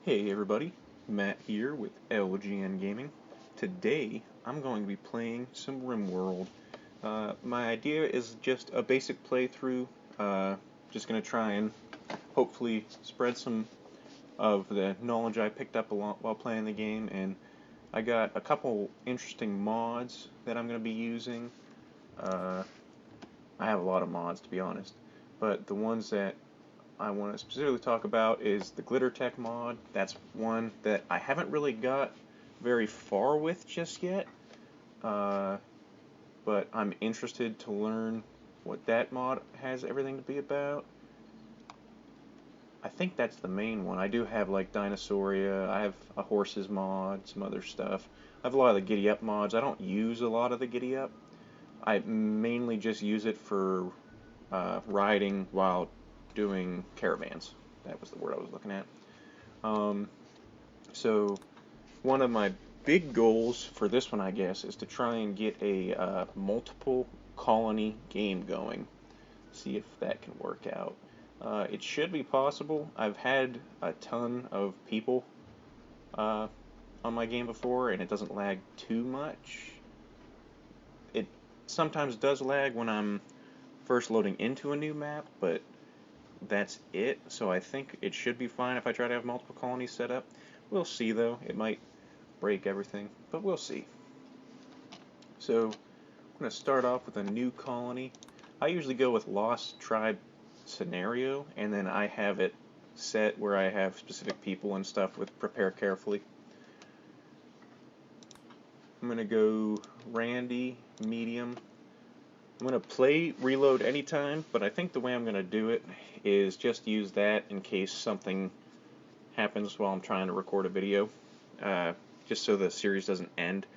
Hey everybody, Matt here with LGN Gaming. Today I'm going to be playing some Rimworld. My idea is just a basic playthrough, just going to try and hopefully spread some of the knowledge I picked up while playing the game, and I got a couple interesting mods that I'm going to be using. Uh, I have a lot of mods to be honest, but the ones that I want to specifically talk about is the Glitter Tech mod. That's one that I haven't really got very far with just yet, uh, but I'm interested to learn what that mod has everything to be about. I think that's the main one. I do have like Dinosauria, I have a horses mod, some other stuff. I have a lot of the Giddy Up mods. I don't use a lot of the Giddy Up. I mainly just use it for riding while doing caravans. That was the word I was looking at. Um, so one of my big goals for this one, I guess, is to try and get a multiple colony game going. See if that can work out. It should be possible. I've had a ton of people on my game before, and it doesn't lag too much. It sometimes does lag when I'm first loading into a new map, but that's it. So I think it should be fine if I try to have multiple colonies set up. We'll see though. It might break everything, but we'll see. So I'm going to start off with a new colony. I usually go with Lost Tribe scenario, and then I have it set where I have specific people and stuff with prepare carefully. I'm going to go Randy, medium. I'm going to play reload anytime, but I think the way I'm going to do it is just use that in case something happens while I'm trying to record a video, just so the series doesn't end.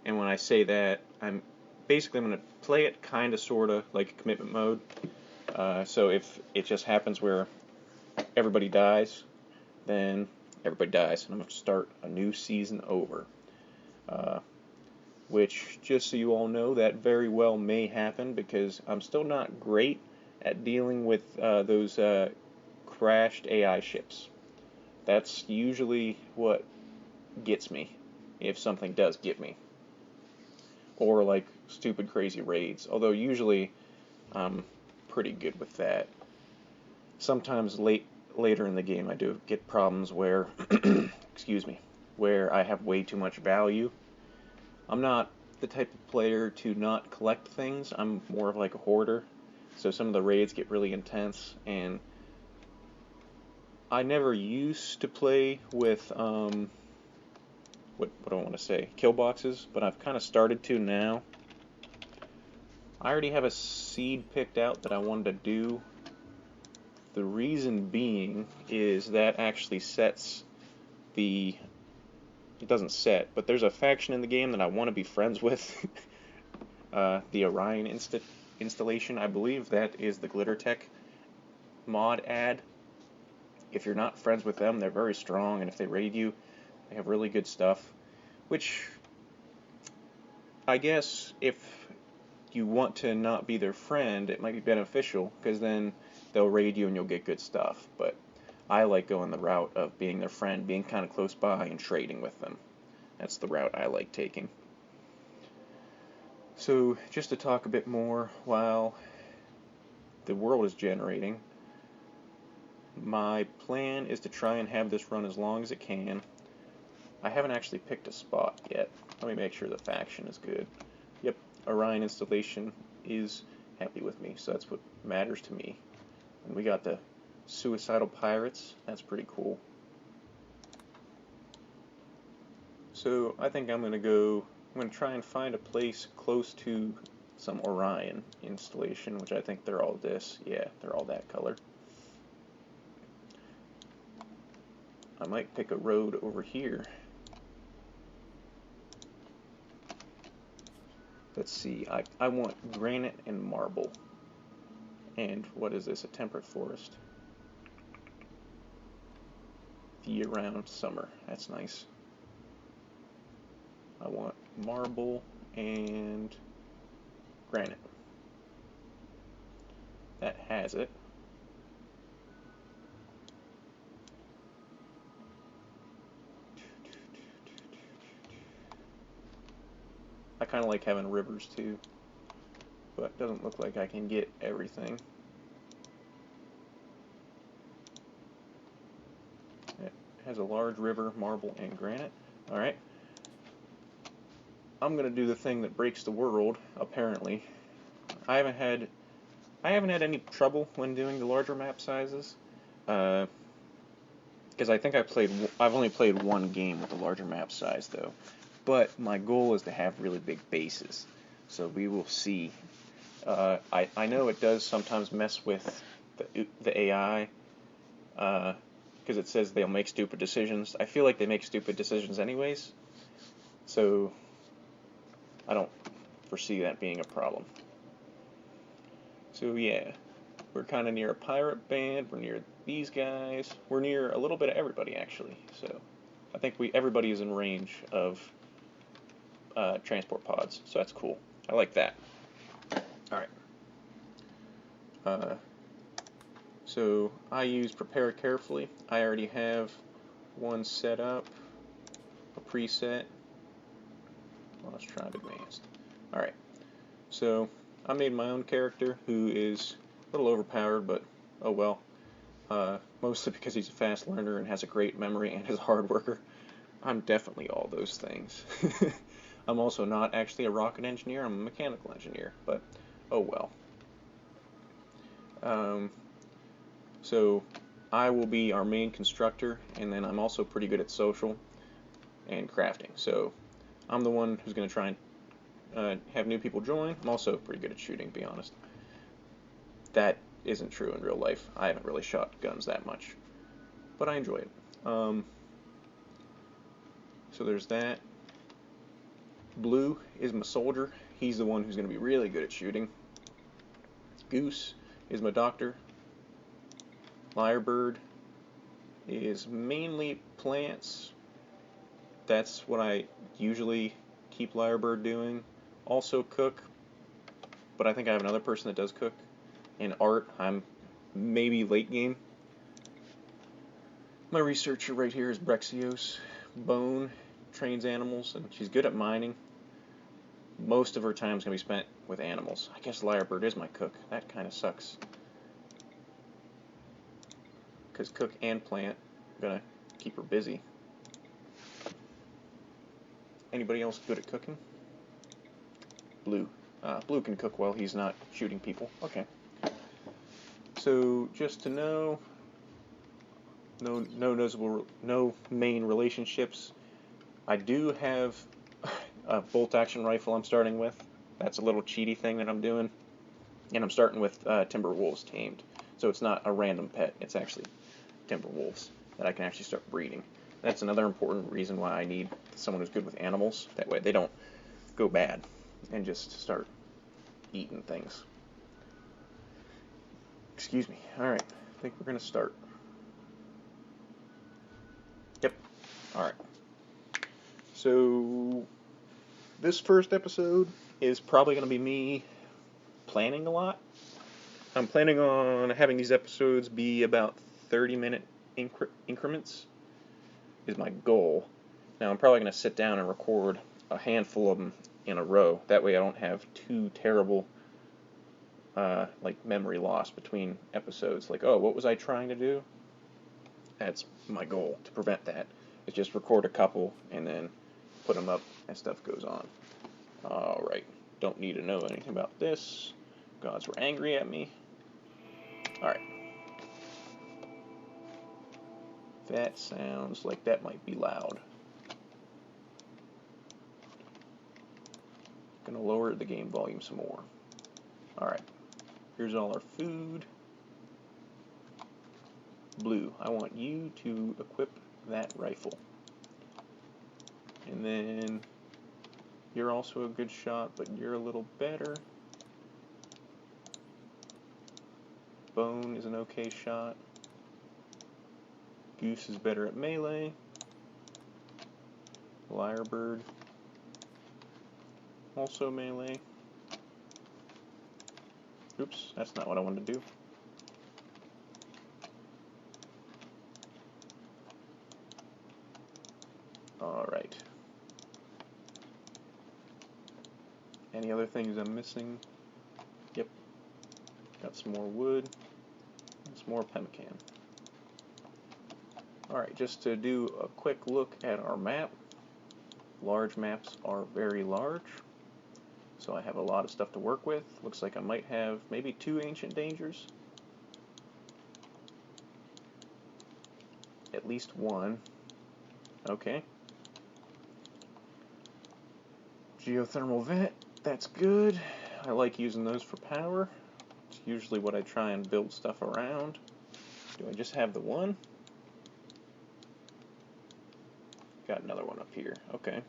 And when I say that, I'm going to play it kind of sort of like a commitment mode. So if it just happens where everybody dies, then everybody dies, and I'm going to start a new season over. Which, just so you all know, that very well may happen because I'm still not great at dealing with those crashed AI ships. That's usually what gets me, if something does get me. Or like stupid crazy raids, although usually I'm pretty good with that. Sometimes later in the game I do get problems where, excuse me, where I have way too much value. I'm not the type of player to not collect things. I'm more of like a hoarder. So some of the raids get really intense, and I never used to play with what do I want to say? Kill boxes, but I've kind of started to now. I already have a seed picked out that I wanted to do. The reason being is that actually sets the it doesn't set, but there's a faction in the game that I want to be friends with. The Orion installation, I believe that is the Glitter Tech mod ad. If you're not friends with them, they're very strong, and if they raid you, they have really good stuff. Which, I guess, if you want to not be their friend, it might be beneficial, because then they'll raid you and you'll get good stuff. But I like going the route of being their friend, being kind of close by, and trading with them. That's the route I like taking. So, just to talk a bit more while the world is generating, my plan is to try and have this run as long as it can. I haven't actually picked a spot yet. Let me make sure the faction is good. Yep, Orion installation is happy with me, so that's what matters to me. And we got the Suicidal Pirates. That's pretty cool. So I think I'm going to try and find a place close to some Orion installation, which I think they're all this. Yeah, they're all that color. I might pick a road over here. Let's see, I want granite and marble. And what is this, a temperate forest? Year-round summer, that's nice. I want marble and granite. That has it. I kind of like having rivers too, but it doesn't look like I can get everything. It has a large river, marble, and granite. Alright. I'm going to do the thing that breaks the world, apparently. I haven't had any trouble when doing the larger map sizes. Because I think I've only played one game with a larger map size, though. But my goal is to have really big bases. So we will see. I know it does sometimes mess with the AI, because it says they'll make stupid decisions. I feel like they make stupid decisions anyways, so I don't foresee that being a problem. So yeah, we're kind of near a pirate band, we're near these guys, we're near a little bit of everybody actually, so I think everybody is in range of transport pods, so that's cool. I like that. Alright. So I use prepare carefully. I already have one set up, a preset. Well, let's try advanced. Alright, so I made my own character who is a little overpowered, but oh well. Mostly because he's a fast learner and has a great memory and is a hard worker. I'm definitely all those things. I'm also not actually a rocket engineer, I'm a mechanical engineer, but oh well. So I will be our main constructor, and then I'm also pretty good at social and crafting. So I'm the one who's going to try and have new people join. I'm also pretty good at shooting, to be honest. That isn't true in real life. I haven't really shot guns that much, but I enjoy it. So there's that. Blue is my soldier. He's the one who's going to be really good at shooting. Goose is my doctor. Lyrebird is mainly plants. That's what I usually keep Lyrebird doing. Also cook, but I think I have another person that does cook. In art, I'm maybe late game. My researcher right here is Brexios. Bone trains animals, and she's good at mining. Most of her time is going to be spent with animals. I guess Lyrebird is my cook. That kind of sucks. Because cook and plant are going to keep her busy. Anybody else good at cooking? Blue. Blue can cook while he's not shooting people. Okay. So just to know, no main relationships. I do have a bolt action rifle I'm starting with. That's a little cheaty thing that I'm doing. And I'm starting with Timberwolves tamed. So it's not a random pet, it's actually Timberwolves that I can actually start breeding. That's another important reason why I need someone who's good with animals. That way they don't go bad and just start eating things. Excuse me. Alright, I think we're going to start. Yep. Alright. So this first episode is probably going to be me planning a lot. I'm planning on having these episodes be about 30-minute increments is my goal. Now I'm probably going to sit down and record a handful of them in a row. That way I don't have too terrible like memory loss between episodes. Like, oh, what was I trying to do? That's my goal, to prevent that. Is just record a couple and then put them up as stuff goes on. Alright, don't need to know anything about this. Gods were angry at me. Alright. That sounds like that might be loud. Gonna lower the game volume some more. Alright. Here's all our food. Blue, I want you to equip that rifle. And then you're also a good shot, but you're a little better. Bone is an okay shot. Goose is better at melee. Lyrebird, also melee. Oops, that's not what I wanted to do. Alright. Any other things I'm missing? Yep. Got some more wood and some more pemmican. Alright, just to do a quick look at our map. Large maps are very large, so I have a lot of stuff to work with. Looks like I might have maybe 2 ancient dangers. At least 1. Okay. Geothermal vent, that's good. I like using those for power. It's usually what I try and build stuff around. Do I just have the one? Got another one up here. Okay.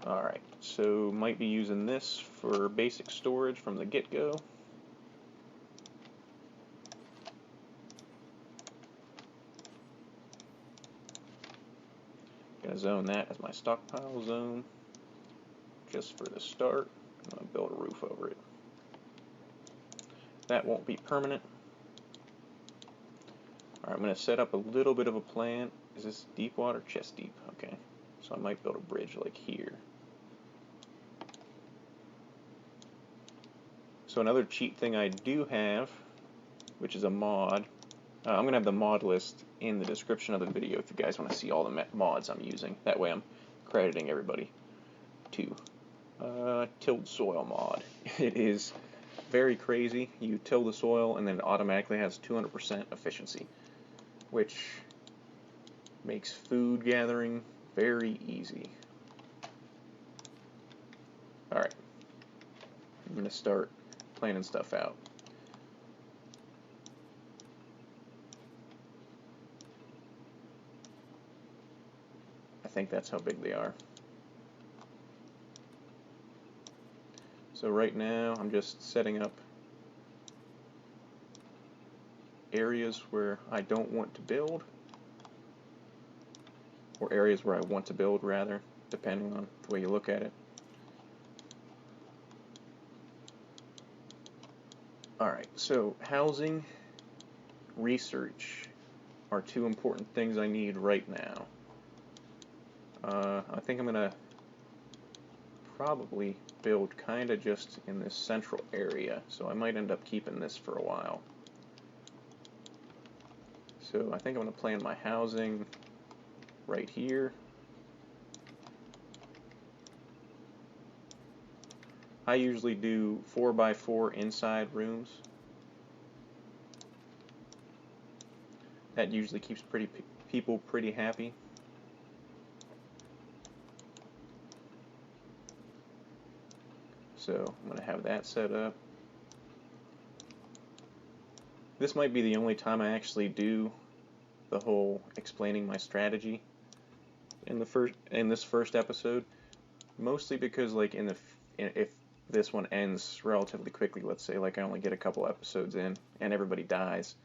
Alright, so might be using this for basic storage from the get-go. Gonna zone that as my stockpile zone just for the start. I'm gonna build a roof over it. That won't be permanent. Alright, I'm gonna set up a little bit of a plan. Is this deep water? Chest deep. Okay. So I might build a bridge like here. So another cheat thing I do have, which is a mod. I'm going to have the mod list in the description of the video if you guys want to see all the mods I'm using. That way I'm crediting everybody too. Tilled soil mod. It is very crazy. You till the soil and then it automatically has 200% efficiency, which makes food gathering very easy. Alright, I'm going to start planning stuff out. I think that's how big they are. So right now I'm just setting up areas where I don't want to build, or areas where I want to build rather, depending on the way you look at it. Alright, so housing, research are 2 important things I need right now. I think I'm going to probably build kind of just in this central area, so I might end up keeping this for a while. So I think I'm going to plan my housing right here. I usually do 4x4 inside rooms. That usually keeps people pretty happy. So I'm going to have that set up. This might be the only time I actually do the whole explaining my strategy in this first episode, mostly because like if this one ends relatively quickly, let's say like I only get a couple episodes in and everybody dies,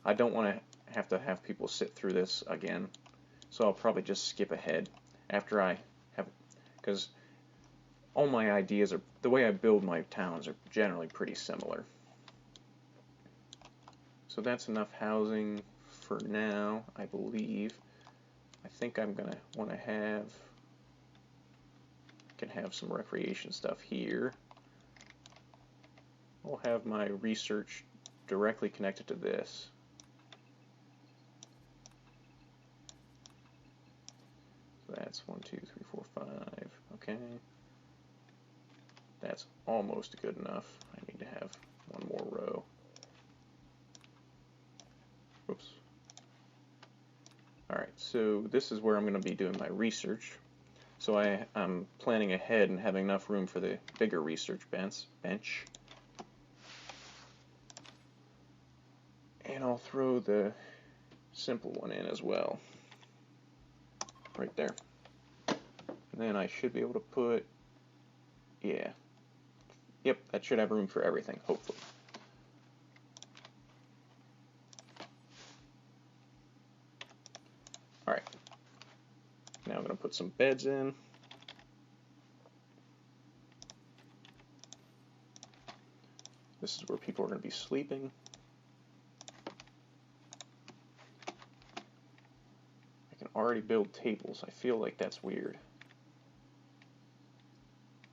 I don't want to have people sit through this again, so I'll probably just skip ahead after I have, because all my ideas are, the way I build my towns are generally pretty similar. So that's enough housing for now, I believe. I think I'm gonna want to can have some recreation stuff here. I'll have my research directly connected to this. So that's 1, 2, 3, 4, 5. Okay. That's almost good enough. I need to have one more row. Whoops. Alright, so this is where I'm going to be doing my research. So I'm planning ahead and having enough room for the bigger research bench. And I'll throw the simple one in as well. Right there. And then I should be able to put, yeah. Yep, that should have room for everything, hopefully. Alright. Now I'm going to put some beds in. This is where people are going to be sleeping. I can already build tables. I feel like that's weird.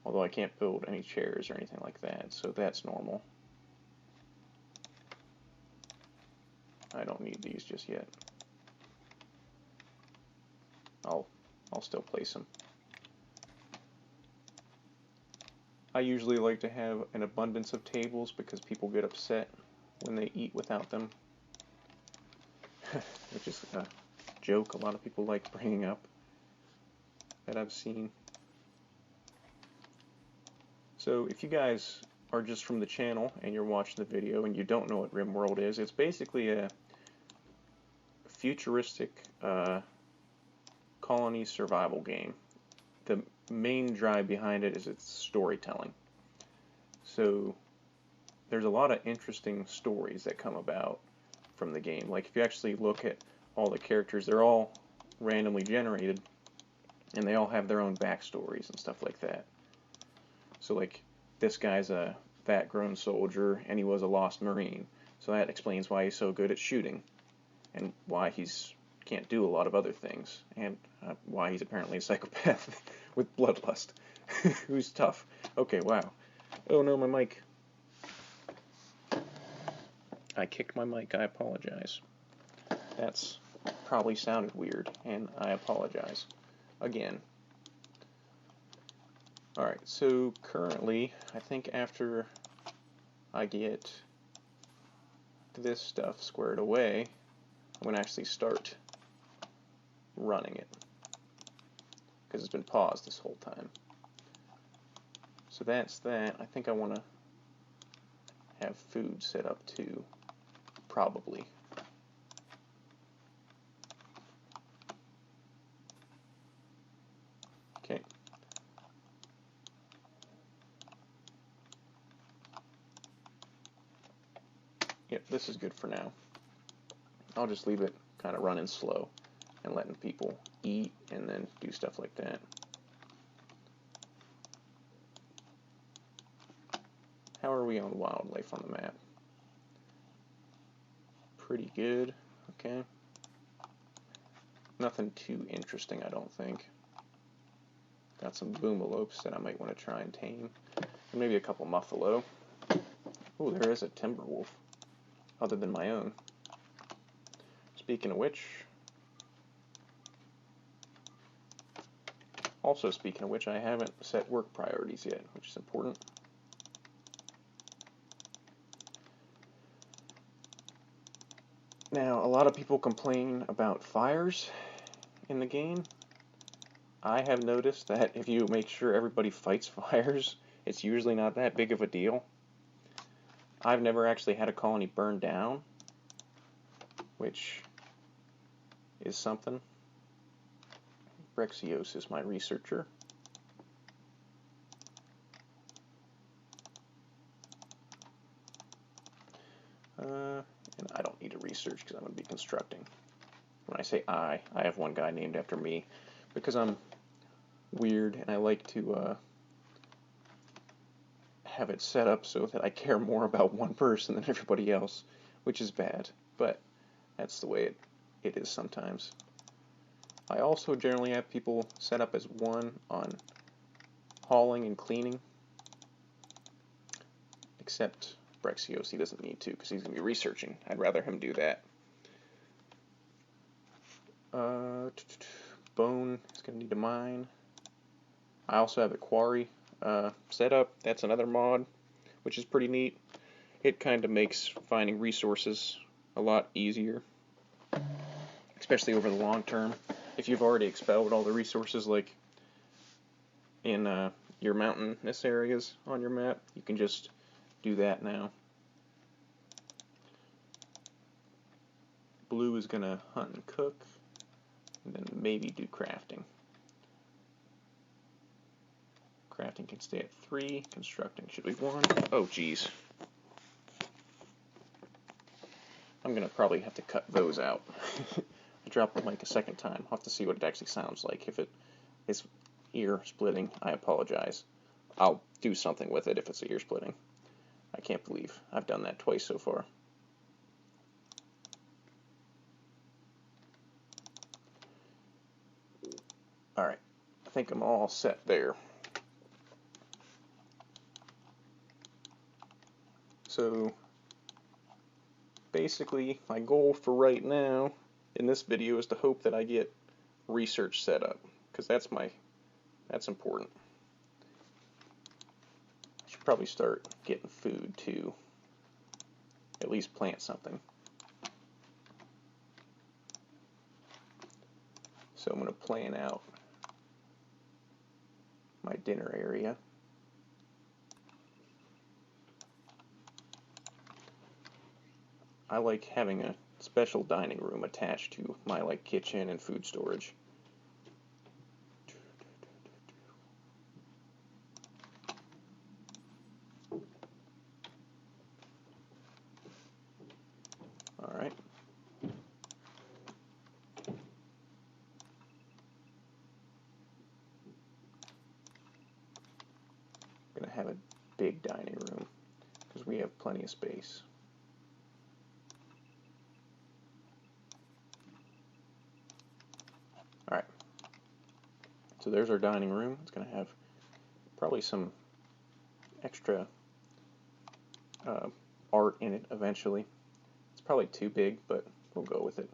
Although I can't build any chairs or anything like that, so that's normal. I don't need these just yet. I'll still place them. I usually like to have an abundance of tables because people get upset when they eat without them. Which is a joke a lot of people like bringing up that I've seen. So if you guys are just from the channel and you're watching the video and you don't know what Rimworld is, it's basically a futuristic colony survival game. The main drive behind it is its storytelling. So there's a lot of interesting stories that come about from the game. Like if you actually look at all the characters, they're all randomly generated and they all have their own backstories and stuff like that. So like this guy's a fat grown soldier and he was a lost Marine. So that explains why he's so good at shooting and why he's can't do a lot of other things, and why he's apparently a psychopath with bloodlust. Who's tough. Okay, wow. Oh no, my mic. I kicked my mic, I apologize. That's probably sounded weird, and I apologize. Again. Alright, so currently, I think after I get this stuff squared away, I'm going to actually start running it, because it's been paused this whole time. So that's that. I think I want to have food set up too, probably. Okay. Yep, this is good for now. I'll just leave it kind of running slow and letting people eat and then do stuff like that. How are we on wildlife on the map? Pretty good, okay. Nothing too interesting, I don't think. Got some boomalopes that I might want to try and tame. And maybe a couple muffalo. Oh, there is a timber wolf, other than my own. Speaking of which, I haven't set work priorities yet, which is important. Now, a lot of people complain about fires in the game. I have noticed that if you make sure everybody fights fires, it's usually not that big of a deal. I've never actually had a colony burn down, which is something. Brexios is my researcher. And I don't need to research because I'm going to be constructing. When I say I have one guy named after me because I'm weird and I like to have it set up so that I care more about one person than everybody else, which is bad, but that's the way it is sometimes. I also generally have people set up as one on hauling and cleaning, except Brexios, he doesn't need to because he's going to be researching. I'd rather him do that. Bone is going to need a mine. I also have a quarry set up. That's another mod, which is pretty neat. It kind of makes finding resources a lot easier, especially over the long term. If you've already expelled all the resources, like in your mountainous areas on your map, you can just do that now. Blue is going to hunt and cook, and then maybe do crafting. Crafting can stay at 3, constructing should be 1. Oh, geez. I'm going to probably have to cut those out. I dropped the mic a second time. I'll have to see what it actually sounds like. If it is ear splitting, I apologize. I'll do something with it if it's ear splitting. I can't believe I've done that twice so far. think I'm all set there. So basically, my goal for right now in this video is to hope that I get research set up, because that's important. I should probably start getting food too. At least plant something. So I'm going to plan out my dinner area. I like having a special dining room attached to my kitchen and food storage. Alright. I'm going to have a big dining room because we have plenty of space. Alright. So there's our dining room. It's going to have probably some extra art in it eventually. It's probably too big, but we'll go with it.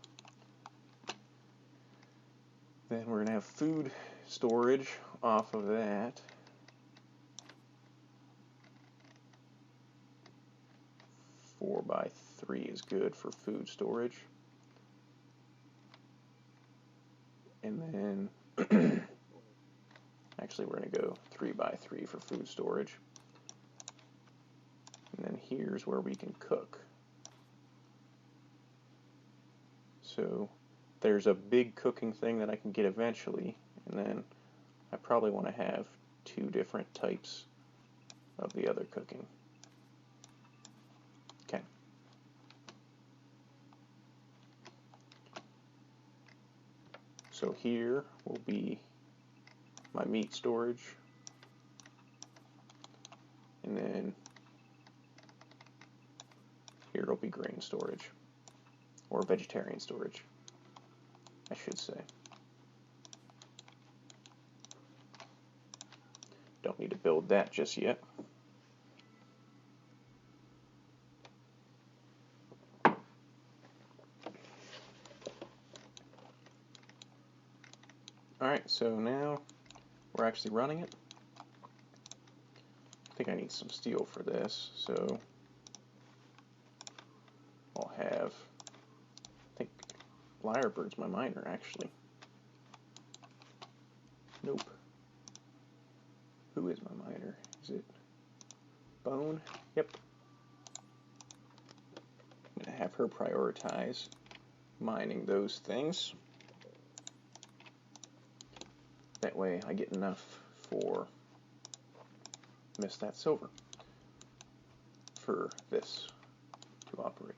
Then we're going to have food storage off of that. 4x3 is good for food storage. And then, actually we're going to go 3x3 for food storage. And then here's where we can cook. So there's a big cooking thing that I can get eventually, and then I probably want to have 2 different types of the other cooking. Okay. So here will be my meat storage, and then here will be grain storage, or vegetarian storage, I should say. Don't need to build that just yet. Alright, so now we're actually running it. I think I need some steel for this, so I'll have, I think Lyrebird's my miner actually. Nope. Who is my miner? Is it Bone? Yep. I'm going to have her prioritize mining those things. That way I get enough for that silver for this to operate.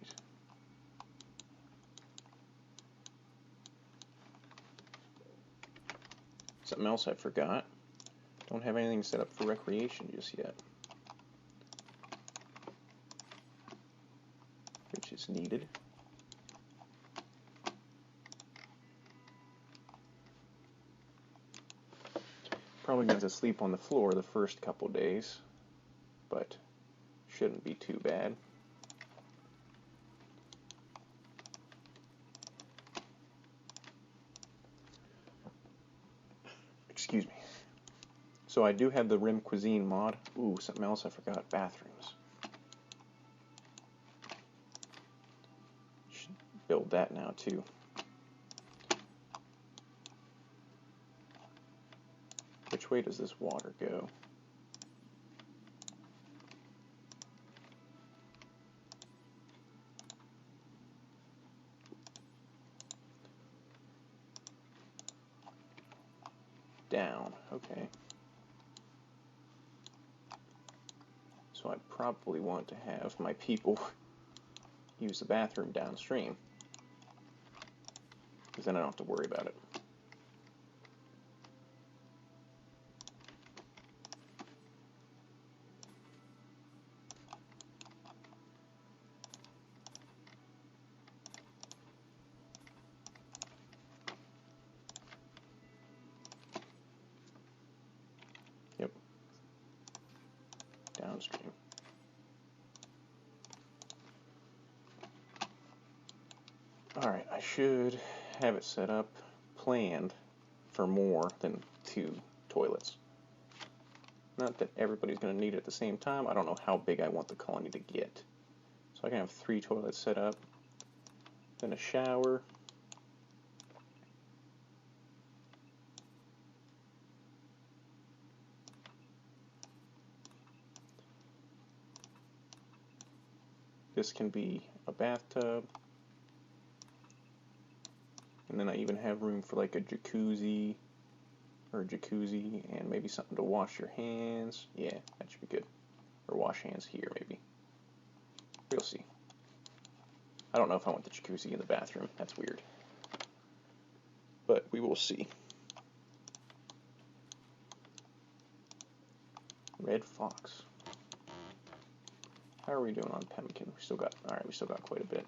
Something else I forgot. Don't have anything set up for recreation just yet, which is needed. Probably going to sleep on the floor the first couple days, but shouldn't be too bad. Excuse me. So I do have the Rim Cuisine mod. Ooh, something else I forgot. Bathrooms. Should build that now too. Which way does this water go? Down, okay. So I probably want to have my people use the bathroom downstream, because then I don't have to worry about it. Alright, I should have it set up, planned for more than 2 toilets. Not that everybody's going to need it at the same time. I don't know how big I want the colony to get. So I can have 3 toilets set up, then a shower, this can be a bathtub, and then I even have room for like a jacuzzi, and maybe something to wash your hands. Yeah, that should be good. Or wash hands here, maybe. We'll see. I don't know if I want the jacuzzi in the bathroom. That's weird. But we will see. Red fox. How are we doing on pemmican? We still got, alright, we still got quite a bit.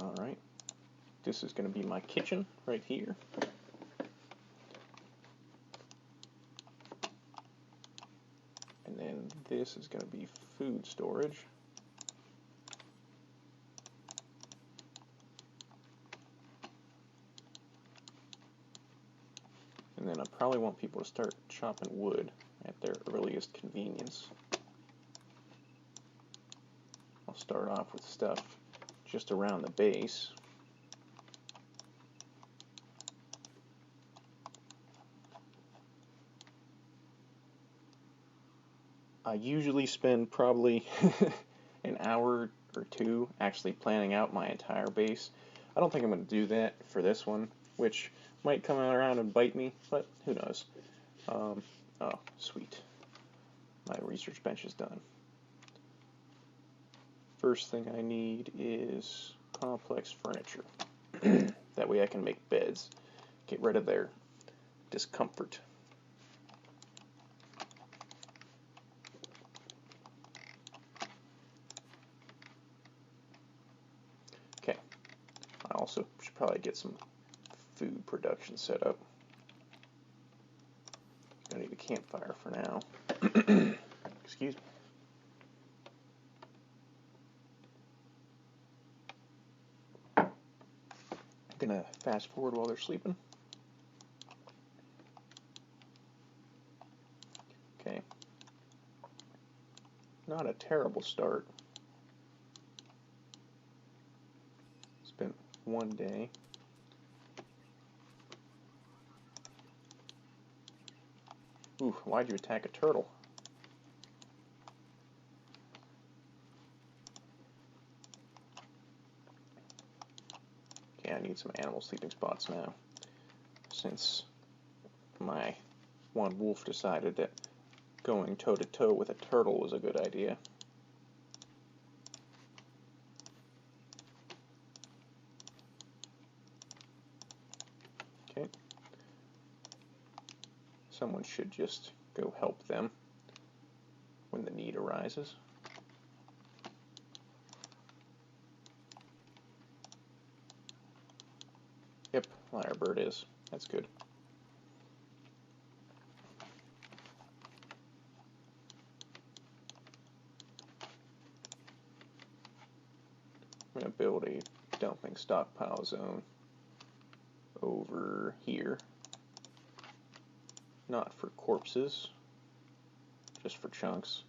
Alright, this is going to be my kitchen right here. And then this is going to be food storage. And then I probably want people to start chopping wood at their earliest convenience. I'll start off with stuff just around the base. I usually spend probably an hour or 2 actually planning out my entire base. I don't think I'm going to do that for this one, which might come around and bite me, but who knows. Oh, sweet. My research bench is done. First thing I need is complex furniture. That way I can make beds. Get rid of their discomfort. Okay. I also should probably get some food production set up. I need a campfire for now. Excuse me. I'm gonna fast forward while they're sleeping. Okay. Not a terrible start. It's been 1 day. Ooh, why'd you attack a turtle? Okay, I need some animal sleeping spots now, since my one wolf decided that going toe-to-toe with a turtle was a good idea. Okay. Someone should just go help them when the need arises. Yep, lyrebird is. That's good. I'm going to build a dumping stockpile zone over here. Not for corpses, just for chunks.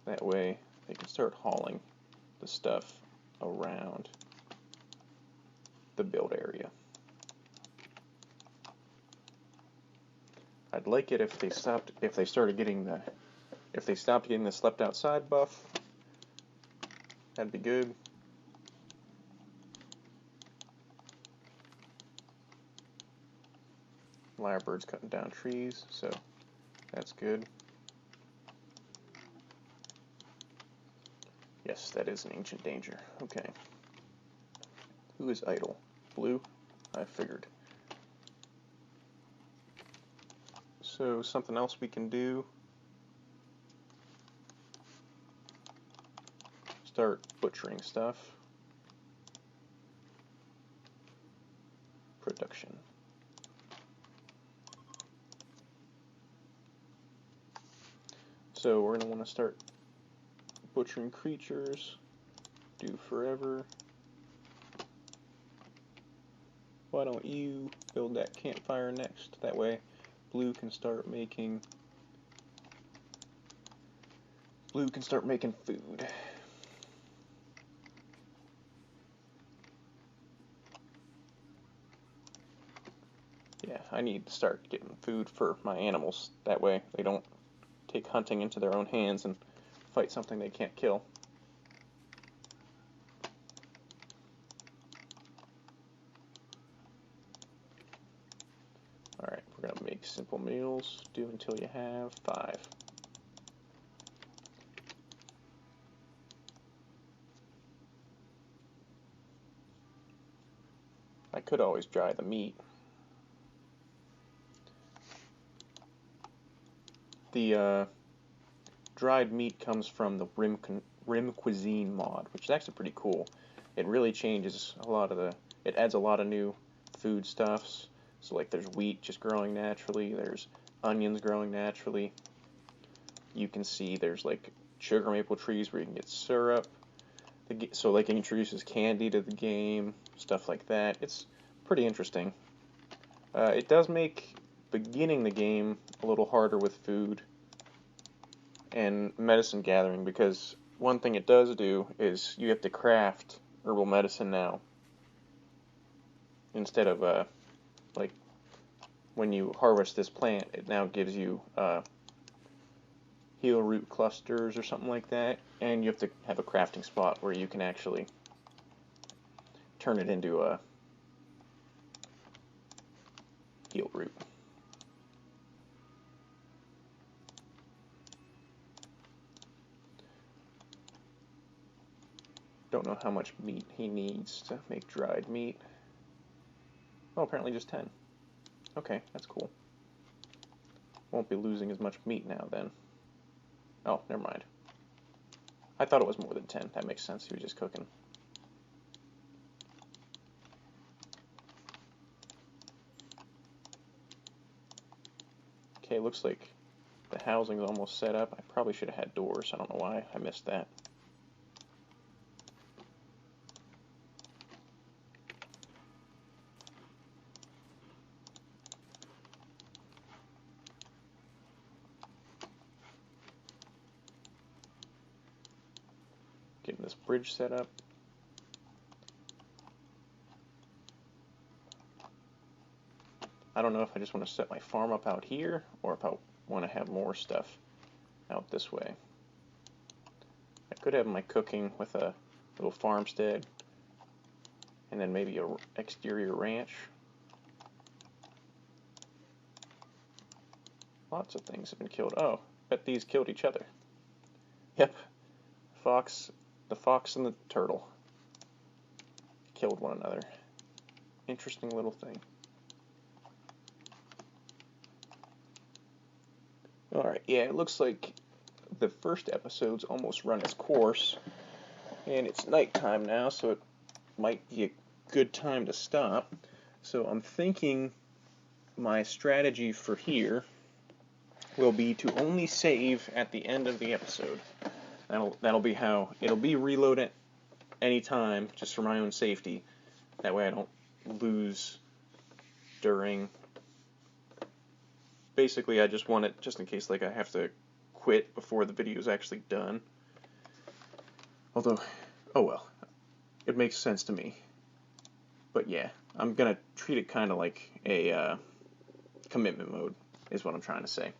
That way they can start hauling the stuff around the build area. I'd like it if they stopped getting the slept outside buff. That'd be good. Lyrebird's cutting down trees, so that's good. Yes, that is an ancient danger. Okay. Who is idle? blue. I figured. So something else we can do. Start butchering stuff. Production. So we're going to want to start butchering creatures. Do forever. Why don't you build that campfire next? That way blue can start making food. Yeah, I need to start getting food for my animals. That way they don't take hunting into their own hands and fight something they can't kill. Alright, we're going to make simple meals. Do until you have 5. I could always dry the meat. The dried meat comes from the Rim Cuisine mod, which is actually pretty cool. It really changes a lot of it adds a lot of new foodstuffs. So like there's wheat just growing naturally, there's onions growing naturally. You can see there's like sugar maple trees where you can get syrup. So like it introduces candy to the game, stuff like that. It's pretty interesting. It does make beginning the game a little harder with food and medicine gathering, because one thing it does do is you have to craft herbal medicine now instead of like when you harvest this plant, it now gives you heal root clusters or something like that, and you have to have a crafting spot where you can actually turn it into a heal root. Don't know how much meat he needs to make dried meat. Oh, apparently just 10. Okay, that's cool. Won't be losing as much meat now then. Oh, never mind. I thought it was more than 10. That makes sense. He was just cooking. Okay, looks like the housing's almost set up. I probably should have had doors. I don't know why I missed that. Getting this bridge set up. I don't know if I just want to set my farm up out here or if I want to have more stuff out this way. I could have my cooking with a little farmstead and then maybe an exterior ranch. Lots of things have been killed. Oh, bet these killed each other. Yep, the fox and the turtle killed one another. Interesting little thing. Alright, yeah, it looks like the first episode's almost run its course, and it's nighttime now, so it might be a good time to stop. So I'm thinking my strategy for here will be to only save at the end of the episode. That'll be how it'll be reload at any time, just for my own safety. That way I don't lose during. Basically, I just want it just in case like I have to quit before the video is actually done. Although, oh well, it makes sense to me. But yeah, I'm gonna treat it kind of like a commitment mode, is what I'm trying to say.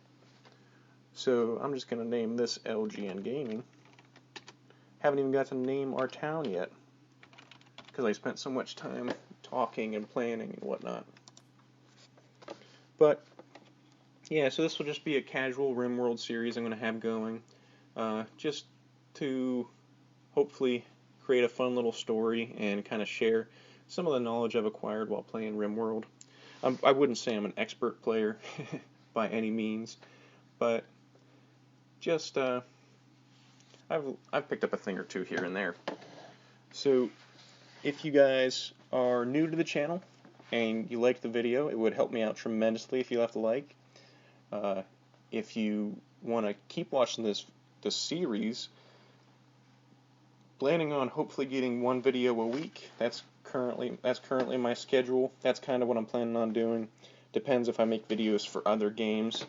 So I'm just gonna name this LGN Gaming. Haven't even got to name our town yet, because I spent so much time talking and planning and whatnot. But yeah, so this will just be a casual Rimworld series I'm going to have going, just to hopefully create a fun little story and kind of share some of the knowledge I've acquired while playing Rimworld. I wouldn't say I'm an expert player by any means, but just I've picked up a thing or two here and there. So if you guys are new to the channel and you like the video, it would help me out tremendously if you left a like. If you want to keep watching this series, planning on hopefully getting one video a week. That's currently my schedule. That's kind of what I'm planning on doing. Depends if I make videos for other games.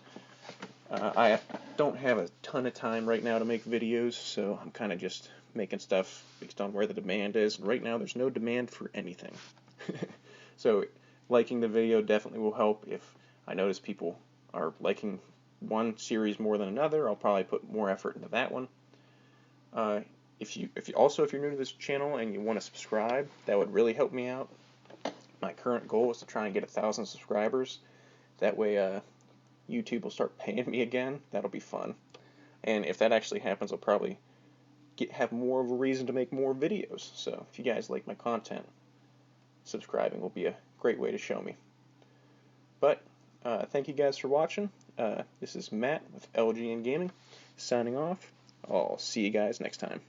I don't have a ton of time right now to make videos, so I'm kind of just making stuff based on where the demand is. And right now, there's no demand for anything. So liking the video definitely will help. If I notice people are liking one series more than another, I'll probably put more effort into that one. If you're new to this channel and you want to subscribe, that would really help me out. My current goal is to try and get 1,000 subscribers. That way, YouTube will start paying me again. That'll be fun. And if that actually happens, I'll probably have more of a reason to make more videos. So if you guys like my content, subscribing will be a great way to show me. But thank you guys for watching. This is Matt with LGN Gaming, signing off. I'll see you guys next time.